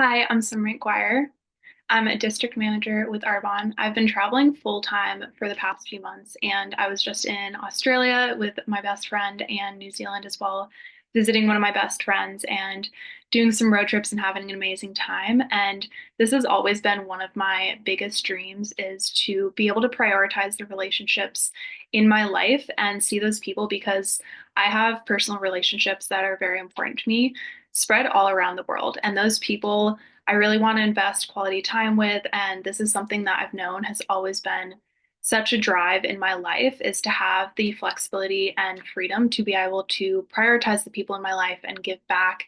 Hi, I'm Summer McGuire. I'm a district manager with Arbonne. I've been traveling full time for the past few months, and I was just in Australia with my best friend and New Zealand as well, visiting one of my best friends and doing some road trips and having an amazing time. And this has always been one of my biggest dreams is to be able to prioritize the relationships in my life and see those people because I have personal relationships that are very important to me, spread all around the world. And those people I really want to invest quality time with. And this is something that I've known has always been such a drive in my life is to have the flexibility and freedom to be able to prioritize the people in my life and give back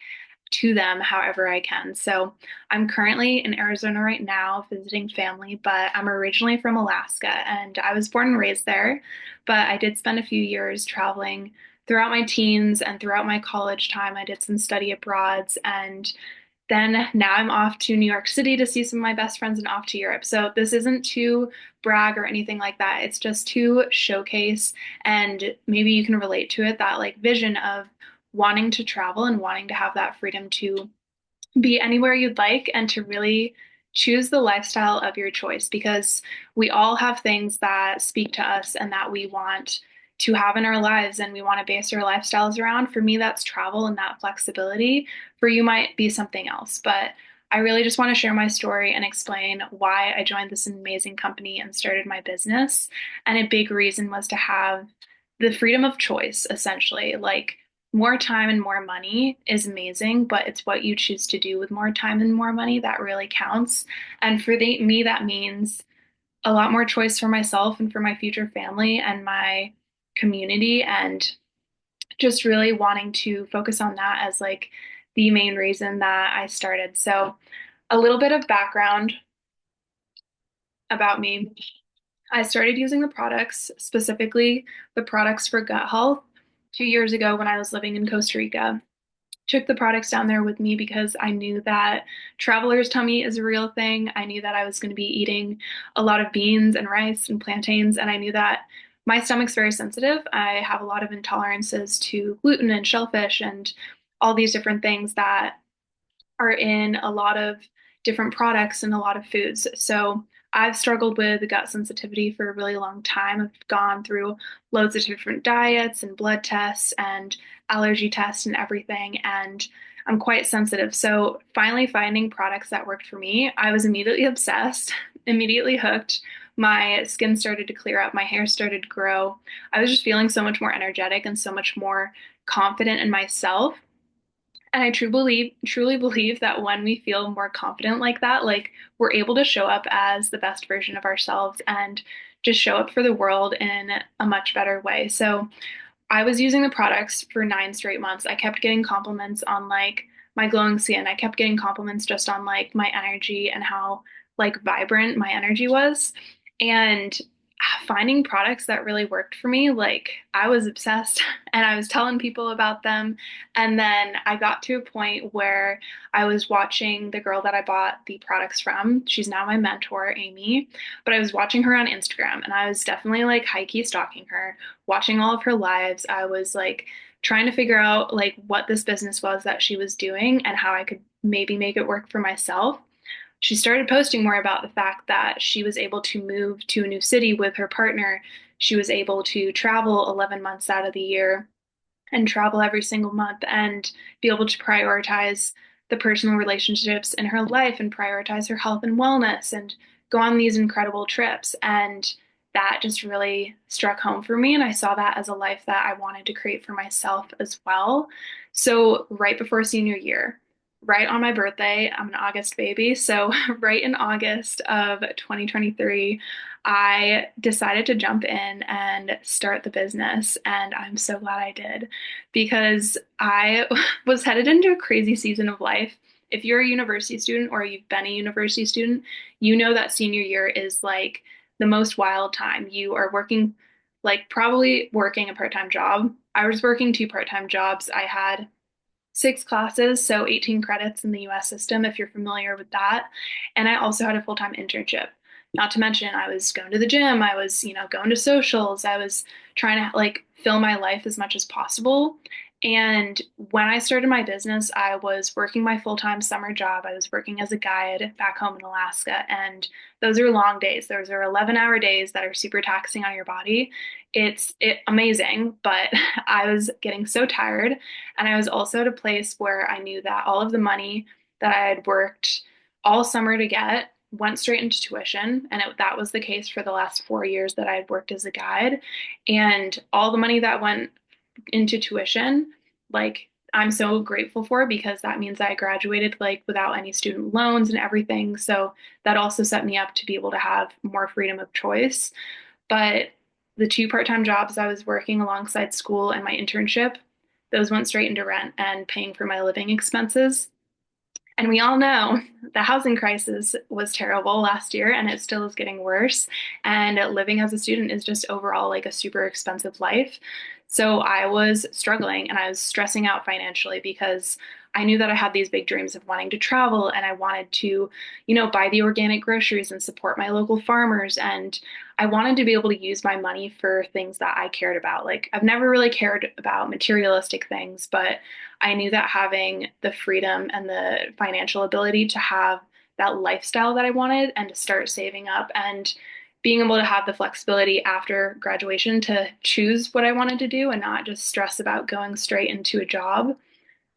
to them however I can. So I'm currently in Arizona right now visiting family, but I'm originally from Alaska and I was born and raised there. But I did spend a few years traveling throughout my teens and throughout my college time. I did some study abroads and then now I'm off to New York City to see some of my best friends and off to Europe. So this isn't to brag or anything like that. It's just to showcase and maybe you can relate to it that like vision of wanting to travel and wanting to have that freedom to be anywhere you'd like and to really choose the lifestyle of your choice because we all have things that speak to us and that we want to have in our lives and we want to base our lifestyles around. For me, that's travel and that flexibility. For you might be something else, but I really just want to share my story and explain why I joined this amazing company and started my business. And a big reason was to have the freedom of choice, essentially. Like more time and more money is amazing, but it's what you choose to do with more time and more money that really counts. And for me, that means a lot more choice for myself and for my future family and my community, and just really wanting to focus on that as like the main reason that I started. So, a little bit of background about me. I started using the products, specifically the products for gut health, 2 years ago when I was living in Costa Rica. Took the products down there with me because I knew that traveler's tummy is a real thing. I knew that I was going to be eating a lot of beans and rice and plantains, and I knew that my stomach's very sensitive. I have a lot of intolerances to gluten and shellfish and all these different things that are in a lot of different products and a lot of foods. So I've struggled with gut sensitivity for a really long time. I've gone through loads of different diets and blood tests and allergy tests and everything, and I'm quite sensitive. So finally finding products that worked for me, I was immediately obsessed, immediately hooked. My skin started to clear up, my hair started to grow. I was just feeling so much more energetic and so much more confident in myself. And I truly believe that when we feel more confident like that, like we're able to show up as the best version of ourselves and just show up for the world in a much better way. So I was using the products for 9 straight months. I kept getting compliments on like my glowing skin. I kept getting compliments just on like my energy and how like vibrant my energy was. And finding products that really worked for me, like I was obsessed and I was telling people about them. And then I got to a point where I was watching the girl that I bought the products from. She's now my mentor, Amy, but I was watching her on Instagram and I was definitely like high key stalking her, watching all of her lives. I was like trying to figure out like what this business was that she was doing and how I could maybe make it work for myself. She started posting more about the fact that she was able to move to a new city with her partner. She was able to travel 11 months out of the year and travel every single month and be able to prioritize the personal relationships in her life and prioritize her health and wellness and go on these incredible trips. And that just really struck home for me. And I saw that as a life that I wanted to create for myself as well. So, right before senior year, right on my birthday, I'm an August baby. So, right in August of 2023, I decided to jump in and start the business. And I'm so glad I did because I was headed into a crazy season of life. If you're a university student or you've been a university student, you know that senior year is like the most wild time. You are working, like probably working a part-time job. I was working two part-time jobs. I had 6 classes, so 18 credits in the US system, if you're familiar with that. And I also had a full-time internship. Not to mention, I was going to the gym, I was, going to socials, I was trying to like fill my life as much as possible. And when I started my business, I was working my full-time summer job. I was working as a guide back home in Alaska. And those are long days. Those are 11-hour days that are super taxing on your body. Amazing, but I was getting so tired. And I was also at a place where I knew that all of the money that I had worked all summer to get went straight into tuition. And that was the case for the last 4 years that I had worked as a guide. And all the money that went into tuition, like I'm so grateful for because that means I graduated like without any student loans and everything. So that also set me up to be able to have more freedom of choice. But the two part-time jobs I was working alongside school and my internship, those went straight into rent and paying for my living expenses. And we all know the housing crisis was terrible last year and it still is getting worse. And living as a student is just overall like a super expensive life. So I was struggling and I was stressing out financially because I knew that I had these big dreams of wanting to travel and I wanted to, buy the organic groceries and support my local farmers. And I wanted to be able to use my money for things that I cared about. Like, I've never really cared about materialistic things, but I knew that having the freedom and the financial ability to have that lifestyle that I wanted and to start saving up and being able to have the flexibility after graduation to choose what I wanted to do and not just stress about going straight into a job,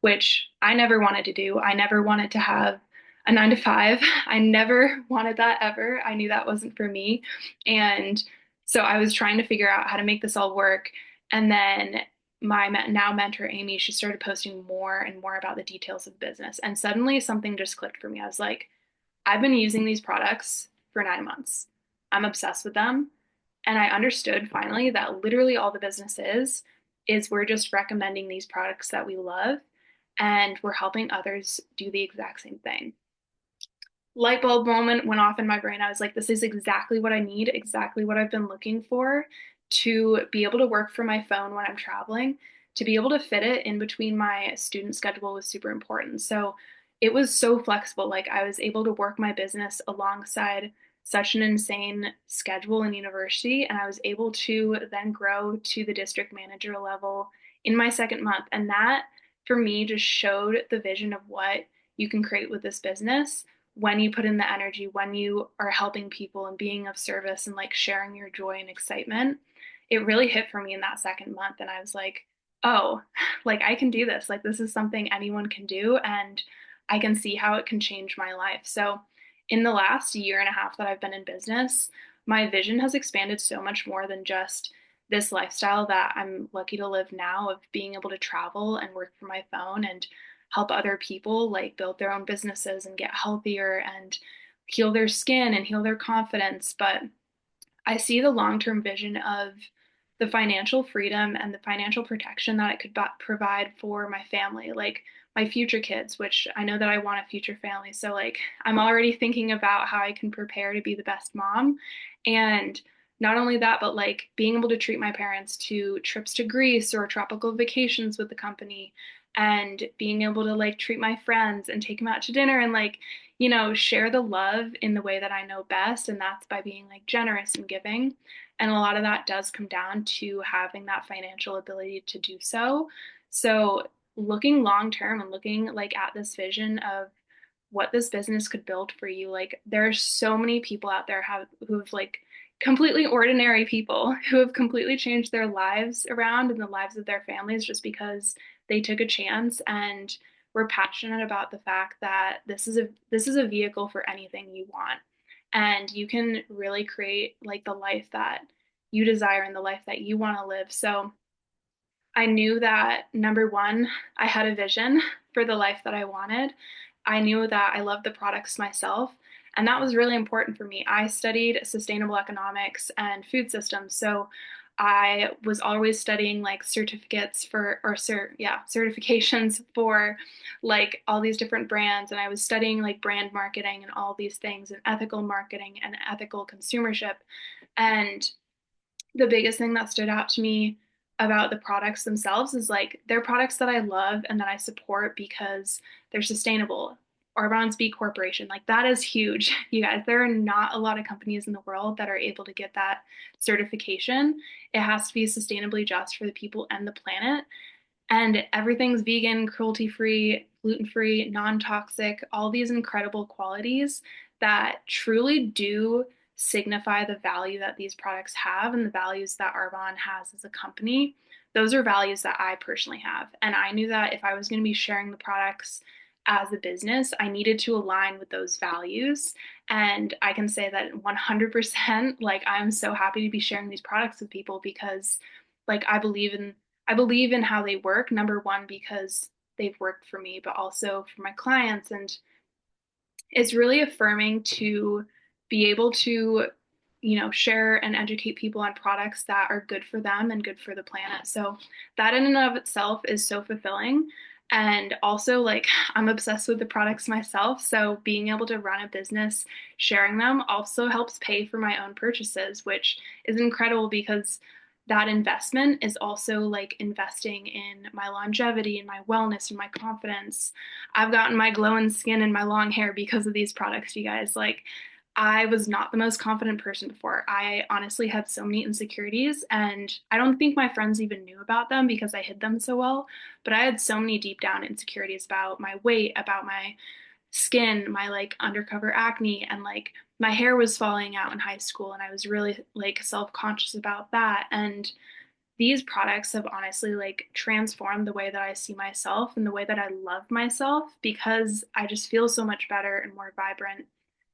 which I never wanted to do. I never wanted to have a 9 to 5. I never wanted that ever. I knew that wasn't for me. And so I was trying to figure out how to make this all work. And then my now mentor, Amy, she started posting more and more about the details of business. And suddenly something just clicked for me. I was like, I've been using these products for 9 months. I'm obsessed with them. And I understood finally that literally all the business is we're just recommending these products that we love and we're helping others do the exact same thing. Light bulb moment went off in my brain. I was like, this is exactly what I need, exactly what I've been looking for to be able to work from my phone when I'm traveling. To be able to fit it in between my student schedule was super important. So it was so flexible. Like, I was able to work my business alongside such an insane schedule in university. And I was able to then grow to the district manager level in my second month. And that for me just showed the vision of what you can create with this business when you put in the energy, when you are helping people and being of service and like sharing your joy and excitement. It really hit for me in that second month. And I was like, oh, like I can do this. Like, this is something anyone can do. And I can see how it can change my life. So, in the last year and a half that I've been in business, my vision has expanded so much more than just this lifestyle that I'm lucky to live now of being able to travel and work from my phone and help other people like build their own businesses and get healthier and heal their skin and heal their confidence. But I see the long-term vision of the financial freedom and the financial protection that it could provide for my family, like my future kids, which I know that I want a future family. So, like, I'm already thinking about how I can prepare to be the best mom. And not only that, but like being able to treat my parents to trips to Greece or tropical vacations with the company and being able to like treat my friends and take them out to dinner and like share the love in the way that I know best. And that's by being like generous and giving. And a lot of that does come down to having that financial ability to do so. So, looking long term and looking like at this vision of what this business could build for you, like there are so many people out there who've like completely ordinary people who have completely changed their lives around and the lives of their families just because they took a chance and were passionate about the fact that this is a vehicle for anything you want, and you can really create like the life that you desire and the life that you want to live. So I knew that number one, I had a vision for the life that I wanted. I knew that I loved the products myself, and that was really important for me. I studied sustainable economics and food systems, so I was always studying like certificates for, certifications for like all these different brands. And I was studying like brand marketing and all these things and ethical marketing and ethical consumership. And the biggest thing that stood out to me about the products themselves is like they're products that I love and that I support because they're sustainable. Arbonne's B Corporation, like that is huge. You guys, there are not a lot of companies in the world that are able to get that certification. It has to be sustainably just for the people and the planet. And everything's vegan, cruelty-free, gluten-free, non-toxic, all these incredible qualities that truly do signify the value that these products have and the values that Arbonne has as a company. Those are values that I personally have. And I knew that if I was going to be sharing the products as a business, I needed to align with those values. And I can say that 100%, like, I'm so happy to be sharing these products with people because, like, I believe in how they work, number one, because they've worked for me, but also for my clients. And it's really affirming to be able to, share and educate people on products that are good for them and good for the planet. So that in and of itself is so fulfilling. And also, like, I'm obsessed with the products myself. So being able to run a business sharing them also helps pay for my own purchases, which is incredible because that investment is also like investing in my longevity and my wellness and my confidence. I've gotten my glowing skin and my long hair because of these products, you guys. Like, I was not the most confident person before. I honestly had so many insecurities, and I don't think my friends even knew about them because I hid them so well. But I had so many deep down insecurities about my weight, about my skin, my like undercover acne, and like my hair was falling out in high school, and I was really like self-conscious about that. And these products have honestly like transformed the way that I see myself and the way that I love myself because I just feel so much better and more vibrant.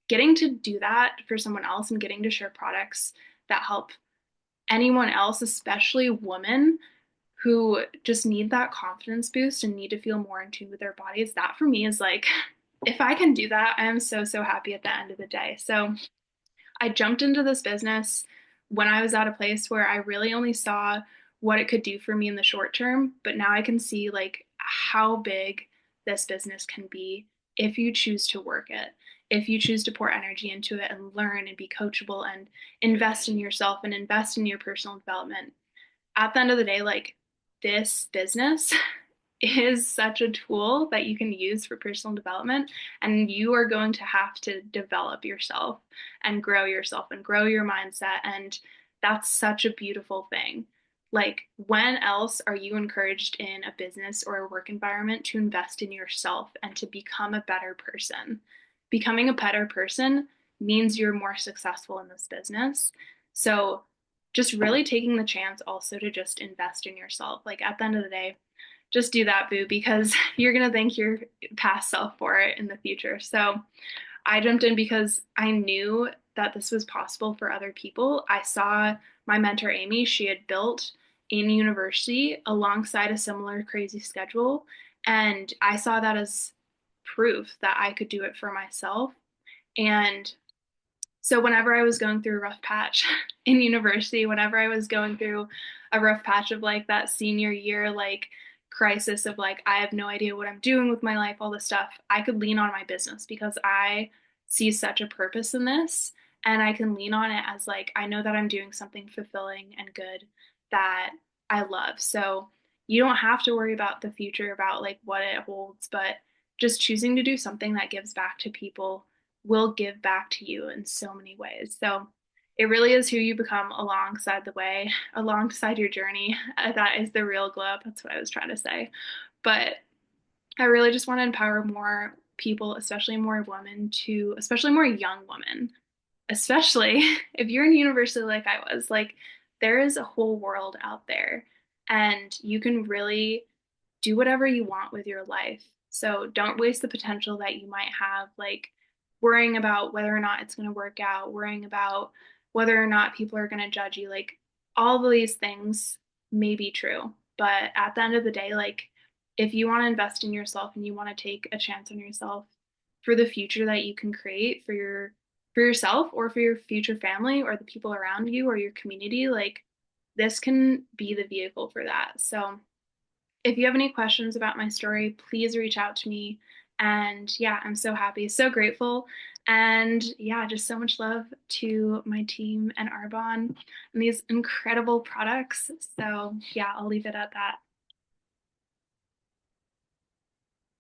Getting to do that for someone else and getting to share products that help anyone else, especially women who just need that confidence boost and need to feel more in tune with their bodies, that for me is like, if I can do that, I am so, so happy at the end of the day. So I jumped into this business when I was at a place where I really only saw what it could do for me in the short term, but now I can see like how big this business can be if you choose to work it, if you choose to pour energy into it and learn and be coachable and invest in yourself and invest in your personal development. At the end of the day, like, this business is such a tool that you can use for personal development, and you are going to have to develop yourself and grow your mindset. And that's such a beautiful thing. Like, when else are you encouraged in a business or a work environment to invest in yourself and to become a better person? Becoming a better person means you're more successful in this business. So just really taking the chance also to just invest in yourself. Like, at the end of the day, just do that, boo, because you're going to thank your past self for it in the future. So I jumped in because I knew that this was possible for other people. I saw my mentor, Amy, she had built in university alongside a similar crazy schedule. And I saw that as proof that I could do it for myself. And so whenever I was going through a rough patch in university, whenever I was going through a rough patch of like that senior year, like crisis of like, I have no idea what I'm doing with my life, all this stuff, I could lean on my business because I see such a purpose in this. And I can lean on it as like, I know that I'm doing something fulfilling and good that I love. So you don't have to worry about the future, about like what it holds, but just choosing to do something that gives back to people will give back to you in so many ways. So it really is who you become alongside the way, alongside your journey. That is the real glow up. That's what I was trying to say. But I really just want to empower more people, especially more women, especially more young women, especially if you're in university like I was. Like, there is a whole world out there, and you can really do whatever you want with your life. So don't waste the potential that you might have, like worrying about whether or not it's going to work out, worrying about whether or not people are going to judge you. Like, all of these things may be true, but at the end of the day, like, if you want to invest in yourself and you want to take a chance on yourself for the future that you can create for yourself or for your future family or the people around you or your community, like, this can be the vehicle for that. So if you have any questions about my story, please reach out to me. And yeah, I'm so happy, so grateful. And yeah, just so much love to my team and Arbonne and these incredible products. So yeah, I'll leave it at that.